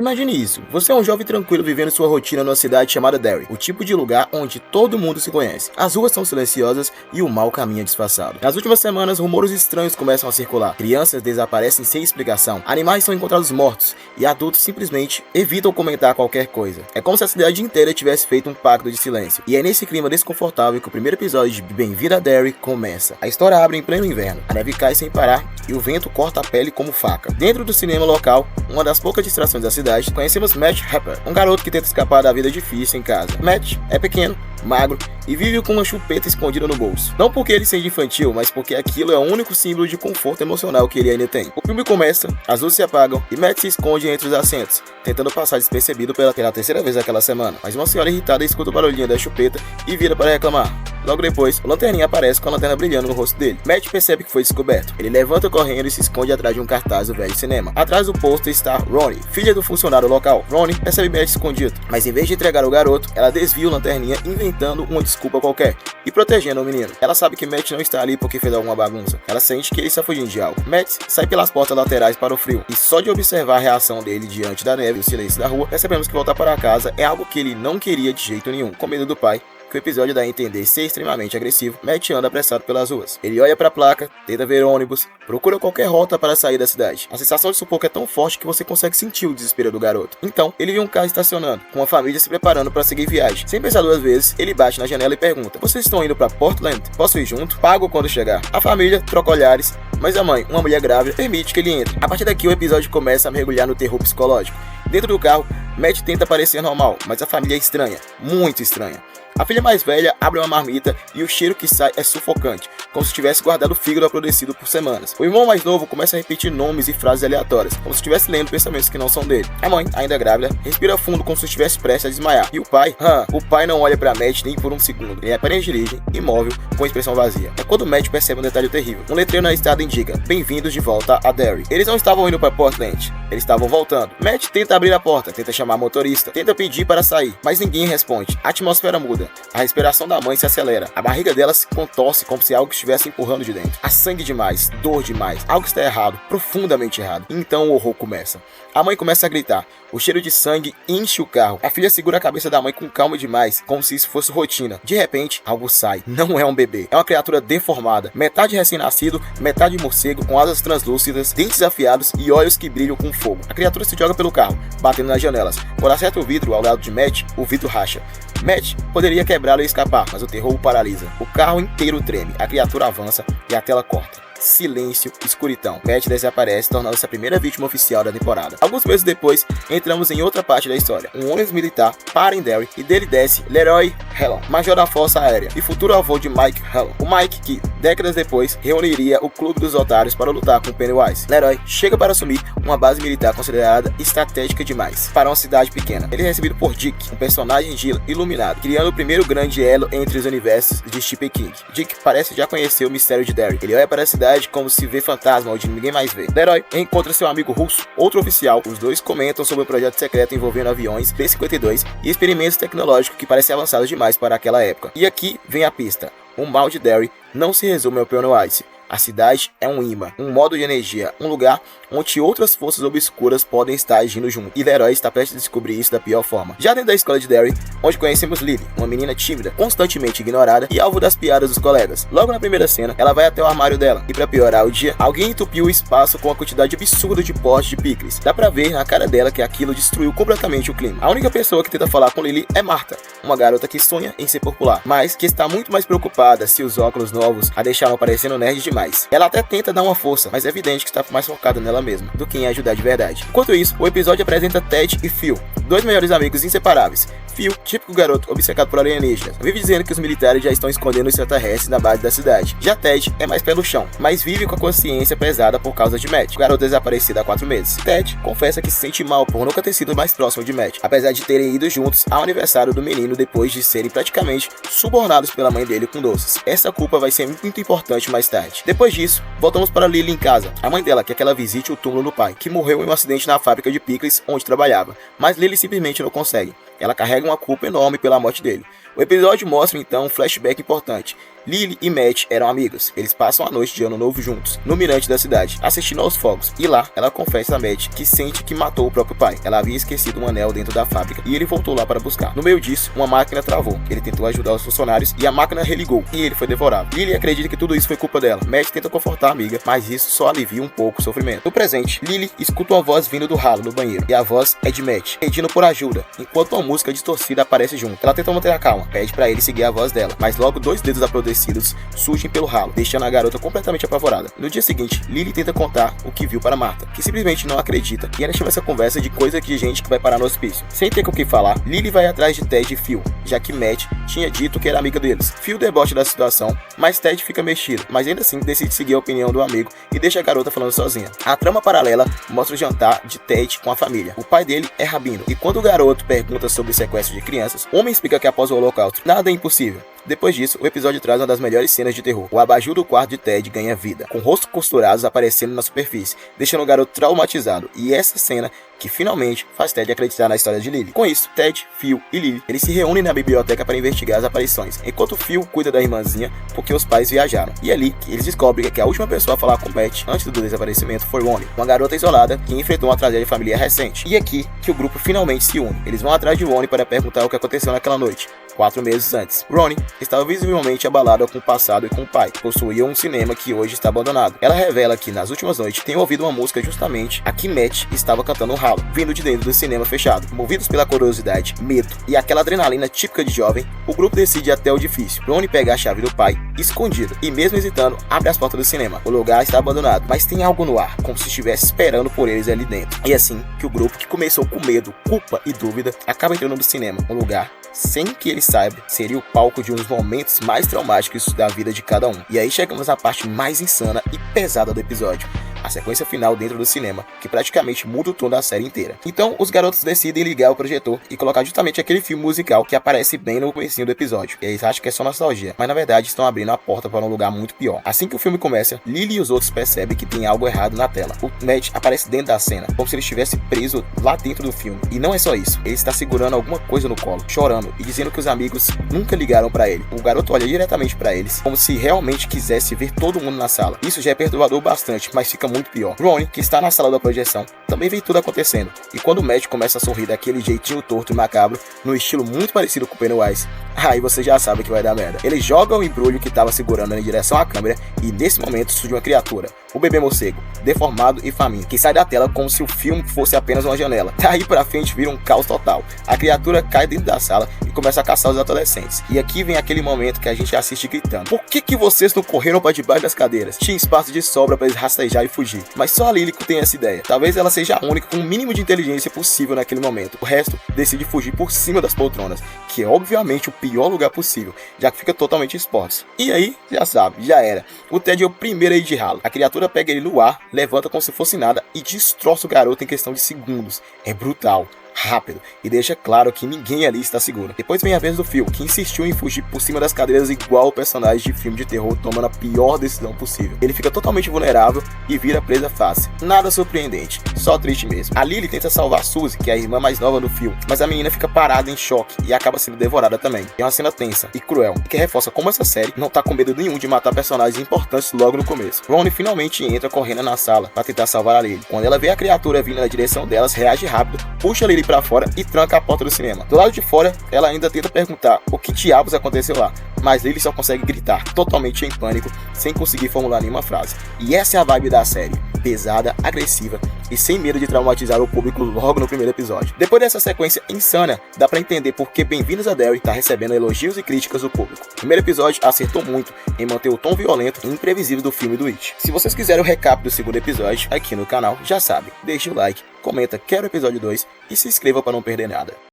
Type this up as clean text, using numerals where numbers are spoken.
Imagine isso, você é um jovem tranquilo vivendo sua rotina numa cidade chamada Derry, o tipo de lugar onde todo mundo se conhece. As ruas são silenciosas e o mal caminha disfarçado. Nas últimas semanas, rumores estranhos começam a circular. Crianças desaparecem sem explicação, animais são encontrados mortos e adultos simplesmente evitam comentar qualquer coisa. É como se a cidade inteira tivesse feito um pacto de silêncio. E é nesse clima desconfortável que o primeiro episódio de Bem-vindo a Derry começa. A história abre em pleno inverno, a neve cai sem parar e o vento corta a pele como faca. Dentro do cinema local, uma das poucas distrações da cidade, conhecemos Matt Harper, um garoto que tenta escapar da vida difícil em casa. Matt é pequeno, magro e vive com uma chupeta escondida no bolso. Não porque ele seja infantil, mas porque aquilo é o único símbolo de conforto emocional que ele ainda tem. O filme começa, as luzes se apagam e Matt se esconde entre os assentos, tentando passar despercebido pela terceira vez aquela semana. Mas uma senhora irritada escuta o barulhinho da chupeta e vira para reclamar. Logo depois, o lanterninha aparece com a lanterna brilhando no rosto dele. Matt percebe que foi descoberto. Ele levanta correndo e se esconde atrás de um cartaz do velho cinema. Atrás do pôster está Ronnie, filha do funcionário local. Ronnie percebe Matt escondido, mas em vez de entregar o garoto, ela desvia o lanterninha inventando uma desculpa qualquer e protegendo o menino. Ela sabe que Matt não está ali porque fez alguma bagunça. Ela sente que ele está fugindo de algo. Matt sai pelas portas laterais para o frio e só de observar a reação dele diante da neve e o silêncio da rua, percebemos que voltar para casa é algo que ele não queria de jeito nenhum. Com medo do pai, que o episódio dá a entender ser extremamente agressivo, Matt anda apressado pelas ruas. Ele olha para a placa, tenta ver ônibus, procura qualquer rota para sair da cidade. A sensação de sufoco é tão forte que você consegue sentir o desespero do garoto. Então, ele vê um carro estacionando, com a família se preparando para seguir viagem. Sem pensar duas vezes, ele bate na janela e pergunta: "Vocês estão indo para Portland? Posso ir junto? Pago quando chegar." A família troca olhares, mas a mãe, uma mulher grávida, permite que ele entre. A partir daqui, o episódio começa a mergulhar no terror psicológico. Dentro do carro, Matt tenta parecer normal, mas a família é estranha, muito estranha. A filha mais velha abre uma marmita e o cheiro que sai é sufocante, como se tivesse guardado o fígado apodrecido por semanas. O irmão mais novo começa a repetir nomes e frases aleatórias, como se estivesse lendo pensamentos que não são dele. A mãe, ainda grávida, respira fundo como se estivesse prestes a desmaiar. E o pai não olha pra Matt nem por um segundo. Ele apenas dirige, imóvel, com expressão vazia. É quando Matt percebe um detalhe terrível. Um letreiro na estrada indica: "Bem-vindos de volta a Derry." Eles não estavam indo para Portland, eles estavam voltando. Matt tenta abrir a porta, tenta chamar a motorista, tenta pedir para sair, mas ninguém responde. A atmosfera muda. A respiração da mãe se acelera. A barriga dela se contorce como se algo estivesse empurrando de dentro. Há sangue demais, dor demais. Algo está errado, profundamente errado. Então o horror começa. A mãe começa a gritar. O cheiro de sangue enche o carro. A filha segura a cabeça da mãe com calma demais, como se isso fosse rotina. De repente, algo sai. Não é um bebê. É uma criatura deformada. Metade recém-nascido, metade morcego, com asas translúcidas, dentes afiados e olhos que brilham com fogo. A criatura se joga pelo carro, batendo nas janelas. Quando acerta o vidro ao lado de Matt, o vidro racha. Matt poderia quebrá-lo e escapar, mas o terror o paralisa. O carro inteiro treme, a criatura avança e a tela corta. Silêncio, escuridão. Matt desaparece, tornando-se a primeira vítima oficial da temporada. Alguns meses depois, entramos em outra parte da história. Um ônibus militar para em Derry e dele desce Leroy Hellon, major da Força Aérea e futuro avô de Mike Hellon. O Mike que, décadas depois, reuniria o Clube dos Otários para lutar com Pennywise. Leroy chega para assumir uma base militar considerada estratégica demais para uma cidade pequena. Ele é recebido por Dick, um personagem iluminado, criando o primeiro grande elo entre os universos de Stephen King. Dick parece já conhecer o mistério de Derry. Ele olha para a cidade como se vê fantasma onde ninguém mais vê. Leroy encontra seu amigo russo, outro oficial. Os dois comentam sobre um projeto secreto envolvendo aviões B-52 e experimentos tecnológicos que parecem avançados demais para aquela época. E aqui vem a pista. O mal de Derry não se resume ao Pennywise. A cidade é um imã, um modo de energia, um lugar onde outras forças obscuras podem estar agindo junto. E Leroy está prestes a descobrir isso da pior forma. Já dentro da escola de Derry, onde conhecemos Lily, uma menina tímida, constantemente ignorada e alvo das piadas dos colegas. Logo na primeira cena, ela vai até o armário dela e, para piorar o dia, alguém entupiu o espaço com uma quantidade absurda de potes de picles. Dá pra ver na cara dela que aquilo destruiu completamente o clima. A única pessoa que tenta falar com Lily é Martha, uma garota que sonha em ser popular, mas que está muito mais preocupada se os óculos novos a deixaram parecendo nerd demais. Ela até tenta dar uma força, mas é evidente que está mais focada nela mesma do que em ajudar de verdade. Enquanto isso, o episódio apresenta Ted e Phil, dois melhores amigos inseparáveis. Phil, típico garoto obcecado por alienígenas, vive dizendo que os militares já estão escondendo os extraterrestres na base da cidade. Já Ted é mais pé no chão, mas vive com a consciência pesada por causa de Matt, o garoto desaparecido há 4 meses. Ted confessa que se sente mal por nunca ter sido mais próximo de Matt, apesar de terem ido juntos ao aniversário do menino depois de serem praticamente subornados pela mãe dele com doces. Essa culpa vai ser muito importante mais tarde. Depois disso, voltamos para Lily em casa. A mãe dela quer que ela visite o túmulo do pai, que morreu em um acidente na fábrica de picles onde trabalhava, mas Lily simplesmente não consegue. ela carrega uma culpa enorme pela morte dele. O episódio mostra então um flashback importante. Lily e Matt eram amigos. Eles passam a noite de ano novo juntos, no mirante da cidade, assistindo aos fogos. E lá, ela confessa a Matt que sente que matou o próprio pai. Ela havia esquecido um anel dentro da fábrica e ele voltou lá para buscar. No meio disso, uma máquina travou. Ele tentou ajudar os funcionários e a máquina religou e ele foi devorado. Lily acredita que tudo isso foi culpa dela. Matt tenta confortar a amiga, mas isso só alivia um pouco o sofrimento. No presente, Lily escuta uma voz vindo do ralo no banheiro e a voz é de Matt, pedindo por ajuda, enquanto uma música distorcida aparece junto. Ela tenta manter a calma, pede para ele seguir a voz dela, mas logo 2 dedos apodrecidos surgem pelo ralo, deixando a garota completamente apavorada. No dia seguinte, Lily tenta contar o que viu para Martha, que simplesmente não acredita, e ela chama essa conversa de coisa de gente que vai parar no hospício. Sem ter com o que falar, Lily vai atrás de Ted e Phil, já que Matt tinha dito que era amiga deles. Phil debocha da situação, mas Ted fica mexido, mas ainda assim decide seguir a opinião do amigo e deixa a garota falando sozinha. A trama paralela mostra o jantar de Ted com a família. O pai dele é rabino, e quando o garoto pergunta sobre o sequestro de crianças, o homem explica que após o holocausto, nada é impossível. Depois disso, o episódio traz uma das melhores cenas de terror. O abajur do quarto de Ted ganha vida, com rostos costurados aparecendo na superfície, deixando o garoto traumatizado. E essa cena que finalmente faz Ted acreditar na história de Lily. Com isso, Ted, Phil e Lily, eles se reúnem na biblioteca para investigar as aparições, enquanto Phil cuida da irmãzinha porque os pais viajaram. E é ali que eles descobrem que a última pessoa a falar com Matt antes do desaparecimento foi Ronnie, uma garota isolada que enfrentou uma tragédia familiar recente. E é aqui que o grupo finalmente se une. Eles vão atrás de Ronnie para perguntar o que aconteceu naquela noite, 4 meses antes. Ronnie estava visivelmente abalada com o passado e com o pai. Possuía um cinema que hoje está abandonado. Ela revela que nas últimas noites tem ouvido uma música justamente a que Matt estava cantando no ralo, vindo de dentro do cinema fechado. Movidos pela curiosidade, medo e aquela adrenalina típica de jovem, o grupo decide ir até o edifício. Ronnie pega a chave do pai, escondido, e mesmo hesitando, abre as portas do cinema. O lugar está abandonado, mas tem algo no ar, como se estivesse esperando por eles ali dentro. E é assim que o grupo, que começou com medo, culpa e dúvida, acaba entrando no cinema, um lugar sem que ele saiba, seria o palco de um dos momentos mais traumáticos da vida de cada um. E aí chegamos à parte mais insana e pesada do episódio, a sequência final dentro do cinema, que praticamente muda o tom da série inteira. Então, os garotos decidem ligar o projetor e colocar justamente aquele filme musical que aparece bem no comecinho do episódio. E eles acham que é só nostalgia, mas na verdade estão abrindo a porta para um lugar muito pior. Assim que o filme começa, Lily e os outros percebem que tem algo errado na tela. O Matt aparece dentro da cena, como se ele estivesse preso lá dentro do filme. E não é só isso, ele está segurando alguma coisa no colo, chorando e dizendo que os amigos nunca ligaram para ele. O garoto olha diretamente para eles, como se realmente quisesse ver todo mundo na sala. Isso já é perturbador bastante, mas fica muito pior. Ronnie, que está na sala da projeção, também vê tudo acontecendo, e quando o Matt começa a sorrir daquele jeitinho torto e macabro, no estilo muito parecido com o Pennywise, aí você já sabe que vai dar merda. Ele joga o embrulho que estava segurando em direção à câmera, e nesse momento surge uma criatura, o bebê morcego, deformado e faminto, que sai da tela como se o filme fosse apenas uma janela. Daí pra frente vira um caos total. A criatura cai dentro da sala e começa a caçar os adolescentes. E aqui vem aquele momento que a gente assiste gritando: por que vocês não correram para debaixo das cadeiras? Tinha espaço de sobra para eles rastejar e fugir. Mas só a Lily tem essa ideia. Talvez ela seja a única com o mínimo de inteligência possível naquele momento. O resto decide fugir por cima das poltronas, que é obviamente o pior lugar possível, já que fica totalmente exposto. E aí, já sabe, já era. O Ted é o primeiro a ir de ralo. A criatura pega ele no ar, levanta como se fosse nada e destroça o garoto em questão de segundos. É brutal, rápido, e deixa claro que ninguém ali está seguro. Depois vem a vez do Phil, que insistiu em fugir por cima das cadeiras igual o personagem de filme de terror, tomando a pior decisão possível. Ele fica totalmente vulnerável e vira presa fácil. Nada surpreendente, só triste mesmo. A Lily tenta salvar Suzy, que é a irmã mais nova do Phil, mas a menina fica parada em choque e acaba sendo devorada também. É uma cena tensa e cruel, que reforça como essa série não tá com medo nenhum de matar personagens importantes logo no começo. Ronnie finalmente entra correndo na sala para tentar salvar a Lily. Quando ela vê a criatura vindo na direção delas, reage rápido, puxa a Lily pra fora e tranca a porta do cinema. Do lado de fora, ela ainda tenta perguntar o que diabos aconteceu lá, mas Lily só consegue gritar, totalmente em pânico, sem conseguir formular nenhuma frase. E essa é a vibe da série, pesada, agressiva e sem medo de traumatizar o público logo no primeiro episódio. Depois dessa sequência insana, dá pra entender por que Bem-vindos a Derry tá recebendo elogios e críticas do público. O primeiro episódio acertou muito em manter o tom violento e imprevisível do filme do It. Se vocês quiserem o recap do segundo episódio aqui no canal, já sabe, deixe o like, comenta quero o episódio 2 e se inscreva para não perder nada.